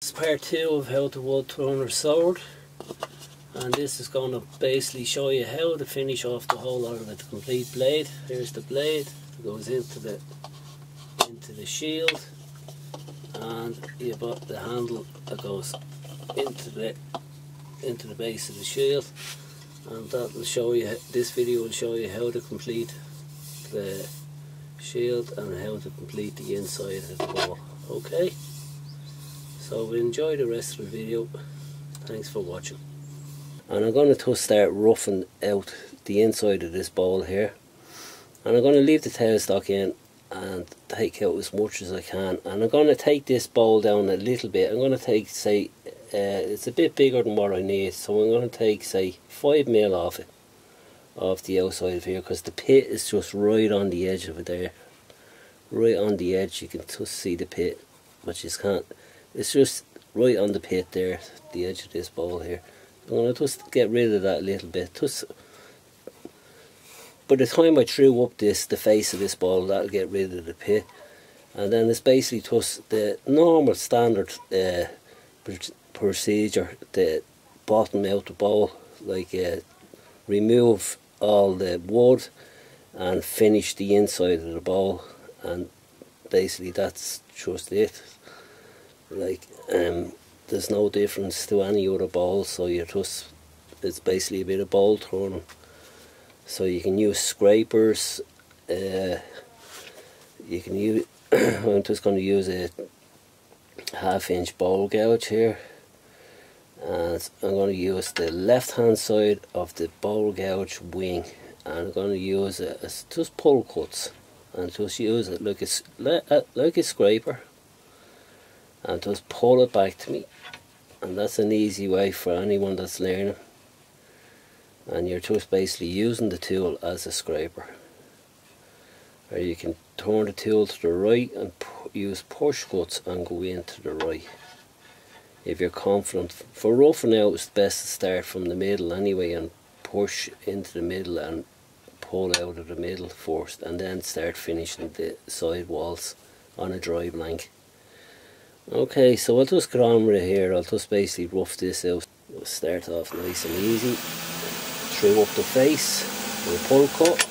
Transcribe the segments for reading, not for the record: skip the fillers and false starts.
This is part 2 of how to wood turn a sword, and this is going to basically show you how to finish off the whole lot of the complete blade. Here's the blade, it goes into the shield, and you've got the handle that goes into the base of the shield, and that will show you, this video will show you how to complete the shield and how to complete the inside of the ball. Okay, so enjoy the rest of the video. Thanks for watching. And I'm going to start roughing out the inside of this ball here, and I'm going to leave the tailstock in and take out as much as I can, and I'm going to take this ball down a little bit. I'm going to take, say, it's a bit bigger than what I need, so I'm going to take, say, 5mm off it, off the outside of here, because the pit is just right on the edge of it there, right on the edge. You can just see the pit, but you can't, it's just right on the pit there, the edge of this ball here. I'm going to just get rid of that a little bit. Just by the time I threw up the face of this ball, that'll get rid of the pit. And then it's basically just the normal standard procedure to bottom out the ball, like remove all the wood and finish the inside of the ball, and basically that's just it. Like there's no difference to any other ball, so you're just, it's basically a bit of ball turning. So you can use scrapers, you can use I'm just going to use a 1/2-inch bowl gouge here, and I'm going to use the left hand side of the bowl gouge wing, and I'm going to use it as just pull cuts, and just use it like a scraper, and just pull it back to me. And that's an easy way for anyone that's learning, and you're just basically using the tool as a scraper. Or you can turn the tool to the right and use push cuts and go into the right if you're confident. For roughing out, it's best to start from the middle anyway and push into the middle and pull out of the middle first, and then start finishing the side walls on a dry blank. Okay, so I'll just get on with it here. I'll just basically rough this out. We'll start off nice and easy. Through up the face with a pull cut.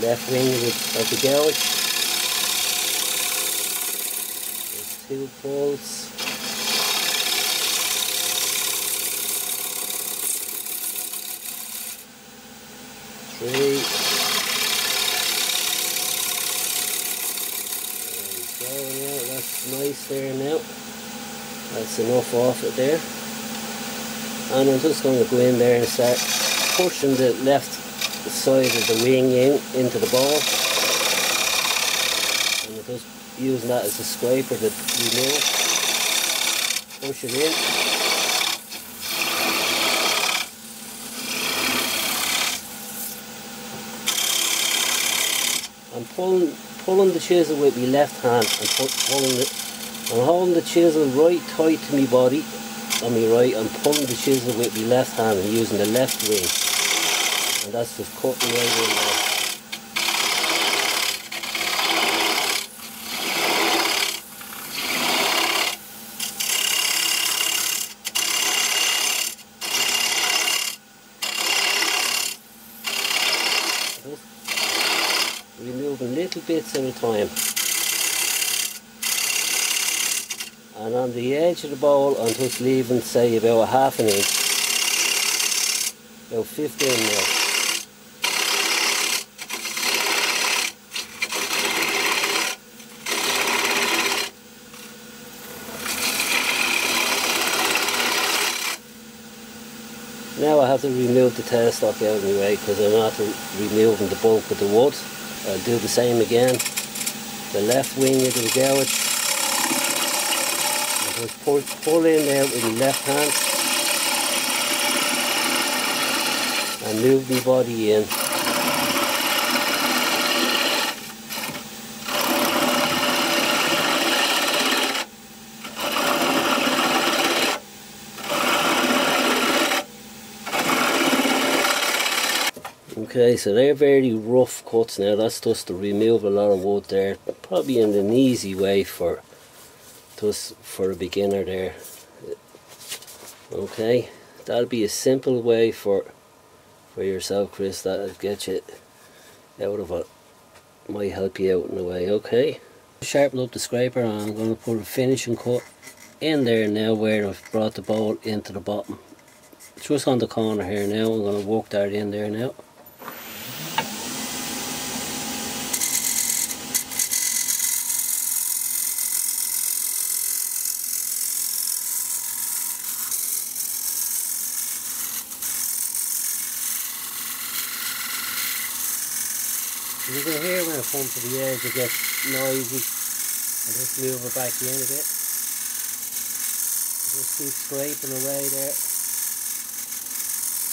Left wing of the gouge. There's 2 pulls. 3. That's nice there now. That's enough off it there. And I'm just going to go in there and start pushing the left side of the wing into the ball. And I'm just using that as a scraper to remove. Push it in. I'm pulling the chisel with my left hand and I'm holding the chisel right tight to my body on my right. I'm pulling the chisel with my left hand and using the left wing, and that's just cutting right in there. Removing little bits at a time, and on the edge of the bowl I'm just leaving, say, about 1/2 inch, about 15 mil. Now I have to remove the tailstock out of my way because I'm not removing the bulk of the wood. I'll do the same again. The left wing of the gouge. I'll just pull in there with the left hand and move my body in. Okay, so they're very rough cuts now. That's just to remove a lot of wood there. Probably in an easy way for a beginner there. Okay, that'll be a simple way for yourself, Chris. That'll get you out of it. Might help you out in a way. Okay, sharpen up the scraper, and I'm going to put a finishing cut in there now where I've brought the bowl into the bottom. Just on the corner here now. I'm going to work that in there now. You can hear when I come to the edge it gets noisy. I just move it back in a bit. Just keep scraping away there.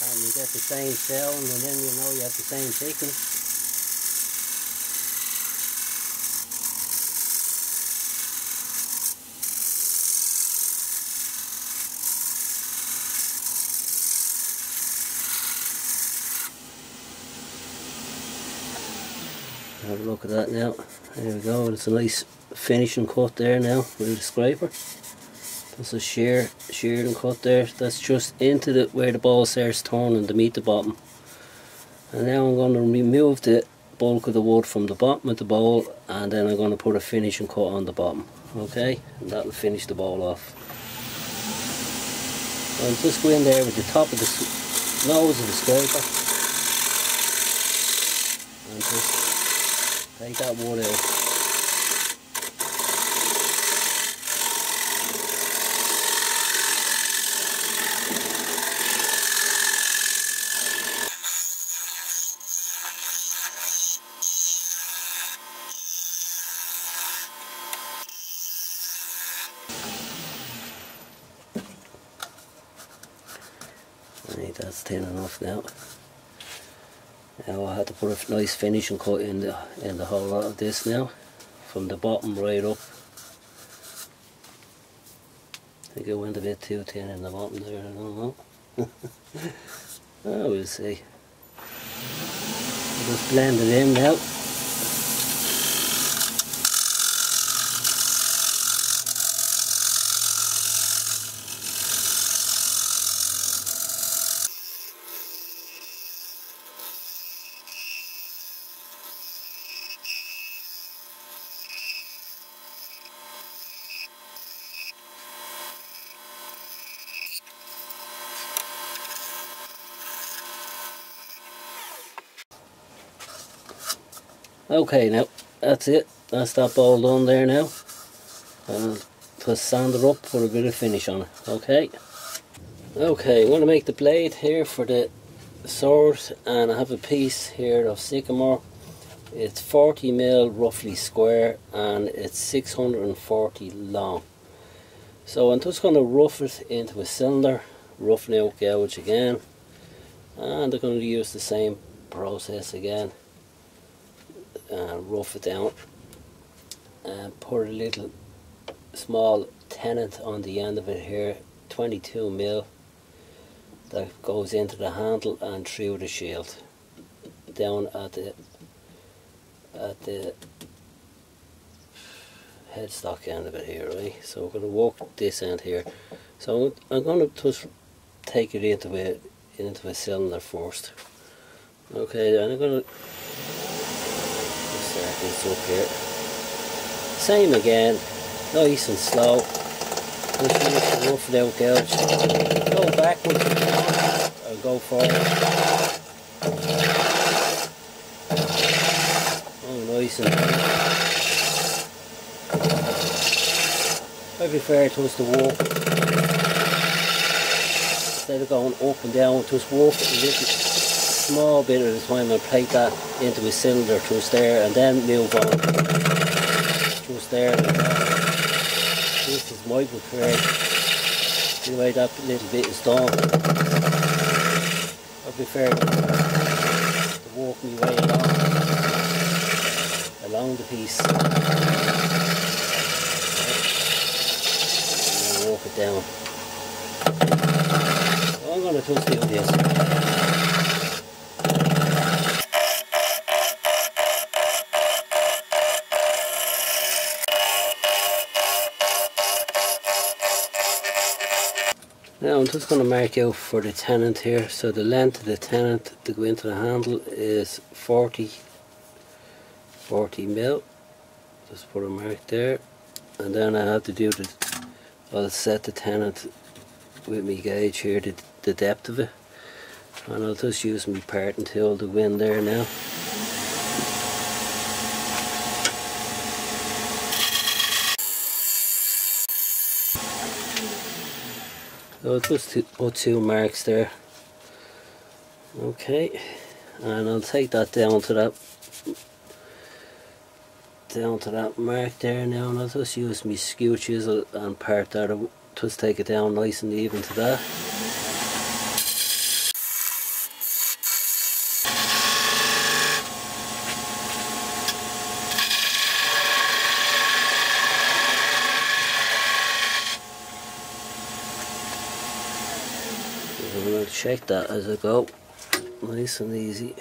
And you get the same sound, and then you know you have the same thickness. Have a look at that now. There we go. It's a nice finishing cut there now with the scraper. That's a sheared and cut there. That's just into where the ball starts turning to meet the bottom. And now I'm going to remove the bulk of the wood from the bottom of the bowl, and then I'm going to put a finishing cut on the bottom. Okay, and that'll finish the bowl off. I'll just go in there with the top of the nose of the scraper and just take that wood out. Right, that's thin enough now. Now I had to put a nice finishing cut in the whole lot of this now, from the bottom right up. I think it went a bit too thin in the bottom there, I don't know. Oh, we'll see. Just blend it in now. Okay, now that's it. That's that bowl done there now. And just sand it up, put a bit of finish on it. Okay. Okay, I'm going to make the blade here for the sword, and I have a piece here of sycamore. It's 40mm roughly square, and it's 640 long. So I'm just going to rough it into a cylinder, rough out gouge again, and I'm going to use the same process again. Rough it down and put a little small tenon on the end of it here, 22mm, that goes into the handle and through the shield down at the headstock end of it here, right? So we're going to work this end here. So I'm going to just take it into a cylinder first. Okay, and I'm going to start this up here. Same again, nice and slow. Just use the rough it out gouge. Go backwards or go forward. Oh, nice and tight. I prefer just to walk, instead of going up and down, just walk a little small bit at a time and take that into a cylinder just there, and then move on just there. This is my preferred, the way that little bit is done. I prefer to walk my way along the piece and walk it down. So I'm going to just do this. I'm just going to mark out for the tenant here. So the length of the tenant to go into the handle is 40 mil. Just put a mark there, and then I have to do I'll set the tenant with my gauge here, the depth of it, and I'll just use my parting tool to go in there now. So I'll just put 2 marks there. Okay, and I'll take that down to that mark there now, and I'll just use my skew chisel and part that, just take it down nice and even to that. I'm going to check that as I go, nice and easy.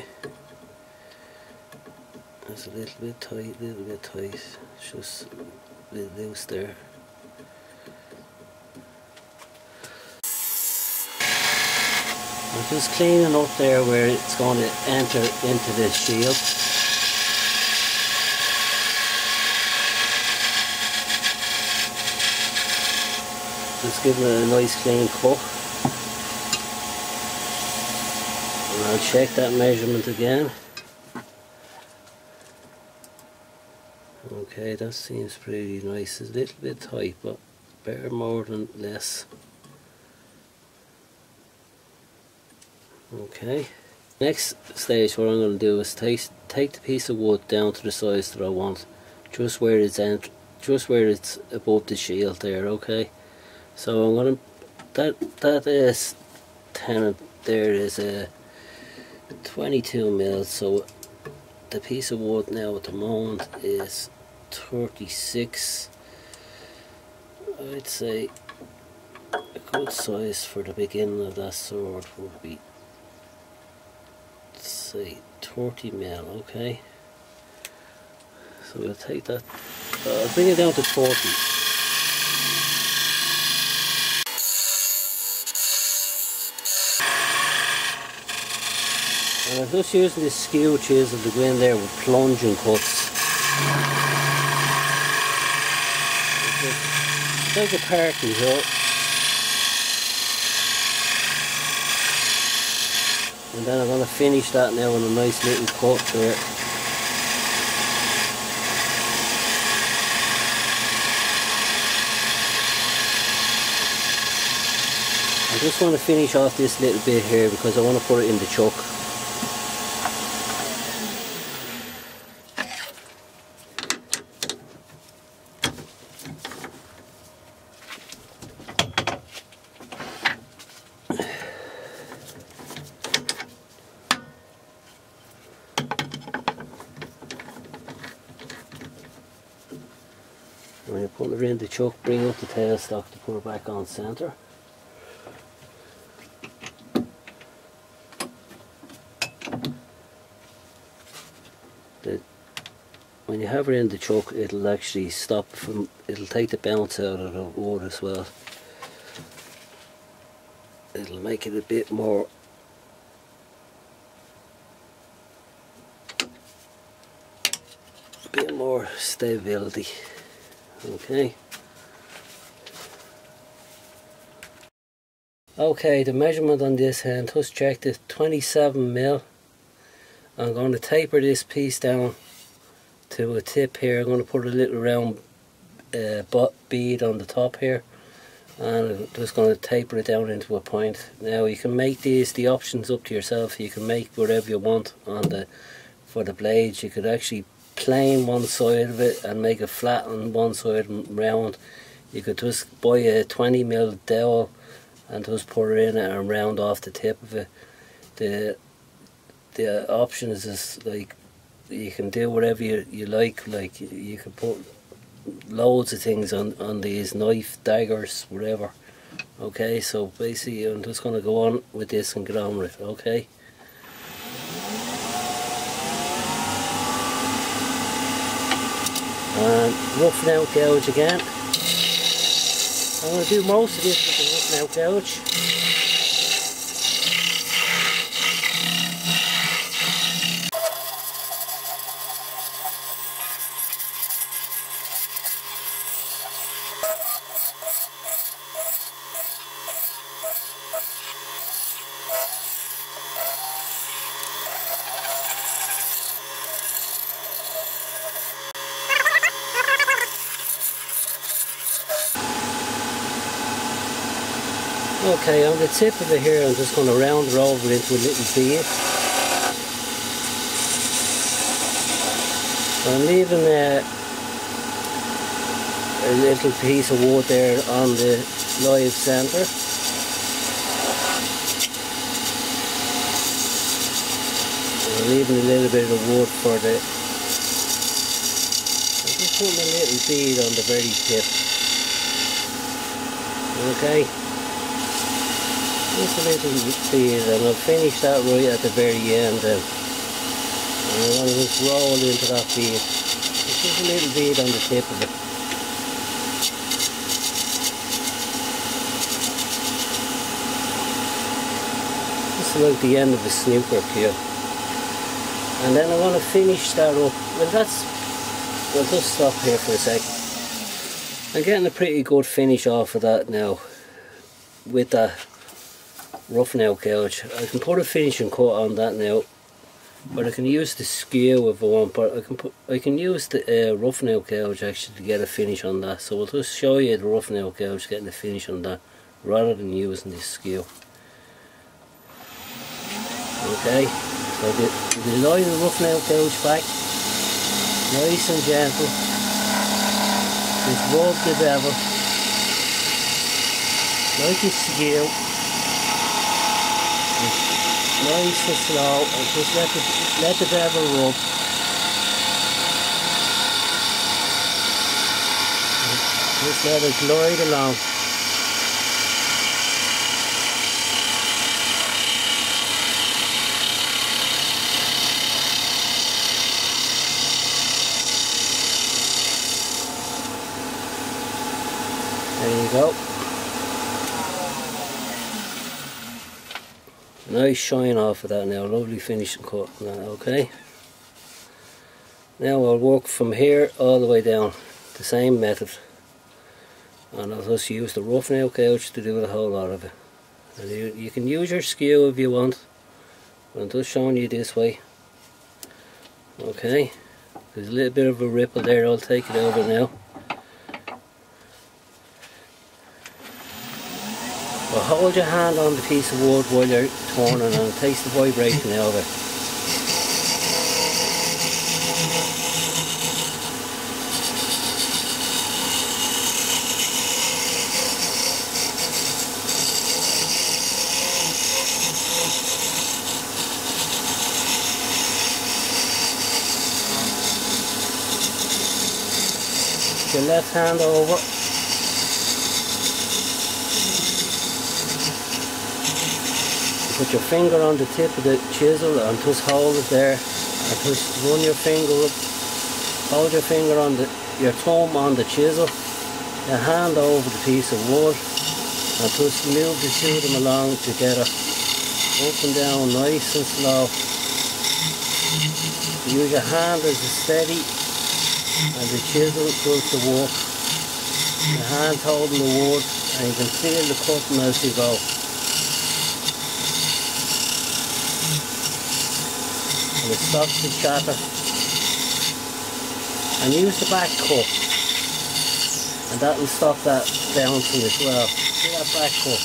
It's a little bit tight, it's just a bit loose there. I'm just cleaning up there where it's going to enter into the shield. Just giving it a nice clean cut. And I'll check that measurement again. Okay, that seems pretty nice. It's a little bit tight, but better more than less. Okay. Next stage, what I'm going to do is take the piece of wood down to the size that I want, just where it's above the shield there. Okay. So I'm going to that is tenant there is a 22 mil. So the piece of wood now at the moment is 36. I'd say a good size for the beginning of that sword would be, say, 30 mil. Okay, so we'll take that, I'll bring it down to 40. And I'm just using this skew chisel to go in there with plunging cuts. Take a parting tool, and then I'm going to finish that now in a nice little cut there. I just want to finish off this little bit here because I want to put it in the chuck. When you put it in the chuck, bring up the tailstock to put it back on centre. When you have it in the chuck, it'll actually stop from, it'll take the bounce out of the wood as well. It'll make it a bit more stability. Okay. Okay, the measurement on this hand, just checked it, 27 mil. I'm going to taper this piece down to a tip here. I'm going to put a little round bead on the top here, and I'm just going to taper it down into a point. Now you can make the options up to yourself. You can make whatever you want for the blades. You could actually plane one side of it and make it flat on one side and round. You could just buy a 20 mil dowel and just put it in and round off the tip of it. The options is like, you can do whatever you like you can put loads of things on these, knife, daggers, whatever. Okay, so basically I'm just going to go on with this and get on with it. Okay. And roughing out gouge again. I'm going to do most of this with the rough nail gouge. Okay, on the tip of it here, I'm just going to round it over into a little bead. I'm leaving a little piece of wood there on the live centre. I'm leaving a little bit of wood for the... I'm just putting a little bead on the very tip. Okay. Just a little bead, and I'll finish that right at the very end then. And I'm going to just roll into that bead. Just a little bead on the tip of it. Just like the end of the snooker cue. And then I'm going to finish that up. Well, we'll just stop here for a sec. I'm getting a pretty good finish off of that now with that rough nail gouge. I can put a finishing cut on that now, but I can use the skew if I want, but I can use the rough nail gouge actually to get a finish on that. So I'll just show you the rough nail gouge getting a finish on that rather than using the skew. Okay, so the line of the rough nail gouge back, nice and gentle. Just rub the bevel like a skew. Nice and slow, and just let the bevel rub. Just let it glide along. There you go. Nice shine off of that now, lovely finishing cut on that, okay? Now I'll work from here all the way down, the same method. And I'll just use the rough nail gouge to do the whole lot of it. And you can use your skew if you want, but I'm just showing you this way. Okay, there's a little bit of a ripple there, I'll take it over now. Well, hold your hand on the piece of wood while you're turning and it takes the vibration out of it. Your left hand over. Put your finger on the tip of the chisel and just hold it there, and just run your finger up, hold your finger on your thumb on the chisel, your hand over the piece of wood, and just move the two of them along together, up and down nice and slow. Use your hand as a steady and the chisel does the work. Your hand holding the wood and you can feel the cutting as you go. And it stops the chatter. And use the back cut, and that will stop that bouncing as well. See that back cut?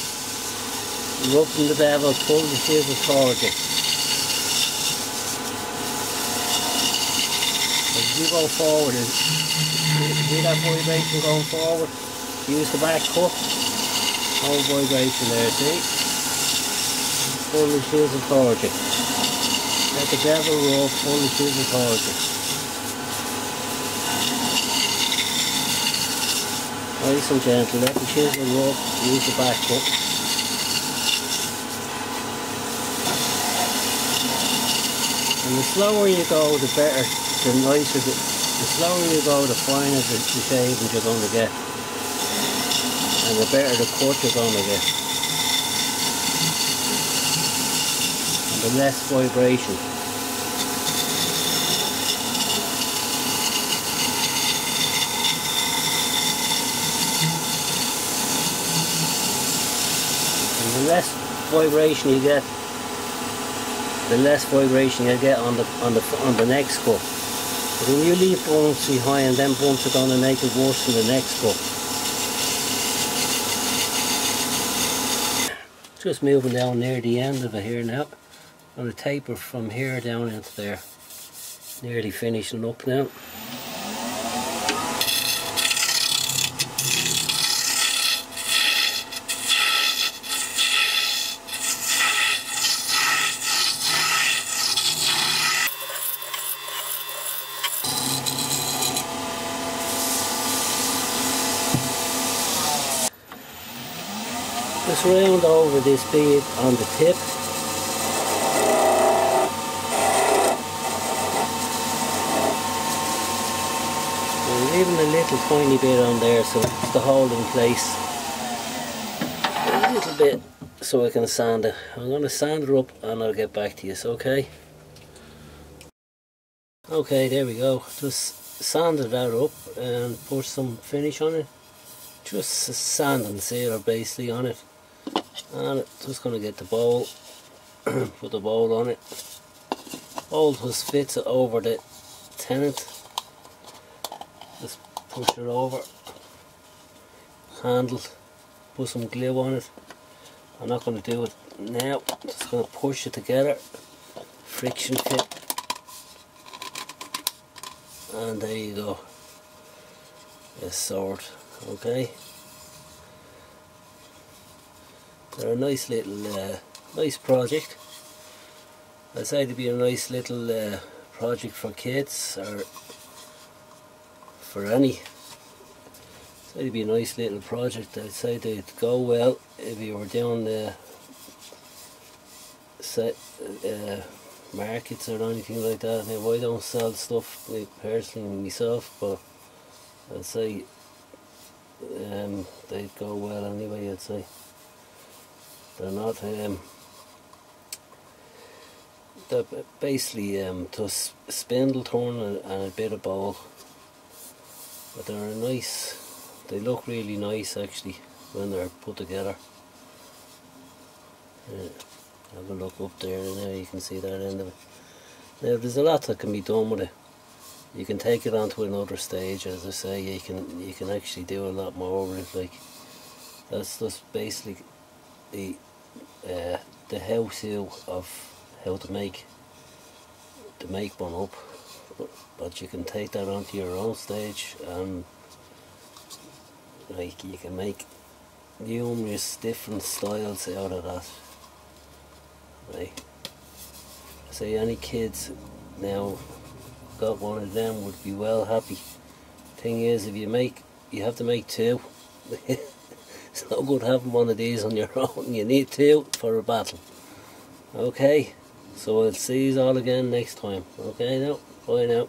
Rubbing the bevel, pull the chisel towards it. As you go forward, see that vibration going forward? Use the back cut, no vibration there, see? Pull the chisel towards it. Let the bevel roll, pull the chisel towards it. Nice and gentle, let the chisel roll, use the back cut. And the slower you go, the better, the nicer, the slower you go, the finer the shavings you're going to get. and the better the cut you're going to get, and the less vibration. And the less vibration you get, the less vibration you get on the next cut. But when you leave bumps behind, then bumps are going to make it worse in the next cut. Just moving down near the end of it here now. I'm going to taper from here down into there. Nearly finishing up now. Just round over this bead on the tip. I'm leaving a little tiny bit on there so it's to hold in place. A little bit so I can sand it. I'm going to sand it up and I'll get back to you, okay? Okay, there we go. Just sanded that up and put some finish on it. Just sand and sealer basically on it. And just going to get the bowl, put the bowl on it. Bowl just fits it over the tenon. Just push it over. Handle, put some glue on it. I'm not going to do it now, just going to push it together. Friction tip. And there you go. It's sword, okay? They're a nice little, nice project. I'd say it'd be a nice little project for kids or for any. So it'd be a nice little project. I'd say they'd go well if you were doing the markets or anything like that. Now I don't sell stuff personally myself, but I'd say they'd go well anyway. I'd say. They're not, they're basically just spindle turn and a bit of bowl. But they're nice, they look really nice actually when they're put together. Have a look up there and now you can see that end of it. Now there's a lot that can be done with it. You can take it on to another stage, as I say. You can actually do a lot more with it. Like, that's just basically the how-to of how to make one up, but you can take that onto your own stage and like you can make numerous different styles out of that. Right. So any kids now got one of them would be well happy. Thing is, if you have to make two. It's no good having one of these on your own. You need two for a battle. Okay, so I'll see you all again next time. Okay now, bye now.